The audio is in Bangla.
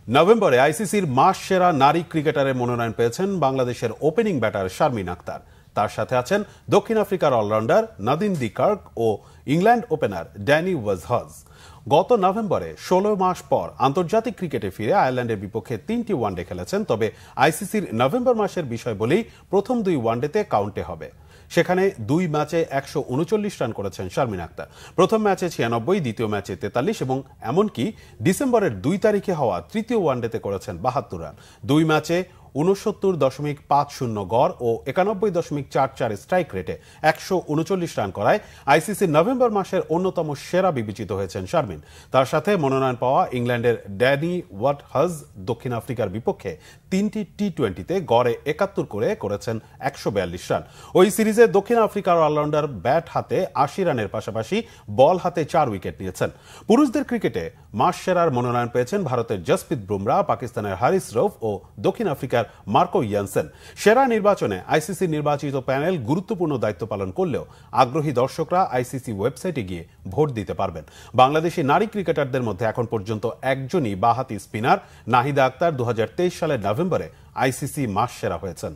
নভেম্বরে আইসিসির মাস সেরা নারী ক্রিকেটারের মনোনয়ন পেয়েছেন বাংলাদেশের ওপেনিং ব্যাটার শারমিন আক্তার। তার সাথে আছেন দক্ষিণ আফ্রিকার অলরাউন্ডার নাদিন দি কার্ক ও ইংল্যান্ড ওপেনার ড্যানি ওয়েজহজ। গত নভেম্বরে ১৬ মাস পর আন্তর্জাতিক ক্রিকেটে ফিরে আয়ারল্যান্ডের বিপক্ষে ৩টি ওয়ানডে খেলেছেন। তবে আইসিসির নভেম্বর মাসের বিষয় বলেই প্রথম ২ ওয়ানডেতে কাউন্টে হবে। সেখানে ২ ম্যাচে ১৩৯ রান করেছেন শারমিন আক্তার। প্রথম ম্যাচে ৯৬, দ্বিতীয় ম্যাচে ৪৩ এবং এমনকি ডিসেম্বরের ২ তারিখে হওয়া তৃতীয় ওয়ানডেতে করেছেন ৭২ রান। ২ ম্যাচে ৬৯.৫০ গড় ও ৯১.৪৪ স্ট্রাইক রেটে ১৩৯ রান করায় আইসিসির নভেম্বর মাসের অন্যতম সেরা বিবেচিত হয়েছেন শারমিন। তার সাথে মনোনয়ন পাওয়া ইংল্যান্ডের ড্যানি ওয়েজহজ দক্ষিণ আফ্রিকার বিপক্ষে ৩টি টি-২০তে গড়ে ৭১ করে করেছেন ১৪২ রান। ওই সিরিজে দক্ষিণ আফ্রিকার অলরাউন্ডার ব্যাট হাতে ৮০ রানের পাশাপাশি বল হাতে ৪ উইকেট নিয়েছেন। পুরুষদের ক্রিকেটে মাস সেরার মনোনয়ন পেয়েছেন ভারতের জসপ্রীত বুমরাহ, পাকিস্তানের হারিস রউফ ও দক্ষিণ আফ্রিকার মার্কো ইয়ানসেন। সেরা নির্বাচনে আইসিসি নির্বাচিত প্যানেল গুরুত্বপূর্ণ দায়িত্ব পালন করলেও আগ্রহী দর্শকরা আইসিসি ওয়েবসাইটে গিয়ে ভোট দিতে পারবেন। বাংলাদেশি নারী ক্রিকেটারদের মধ্যে এখন পর্যন্ত একজনই বাঁহাতি স্পিনার নাহিদা আক্তার ২০২৩ সালের নভেম্বরে আইসিসি মাস সেরা হয়েছেন।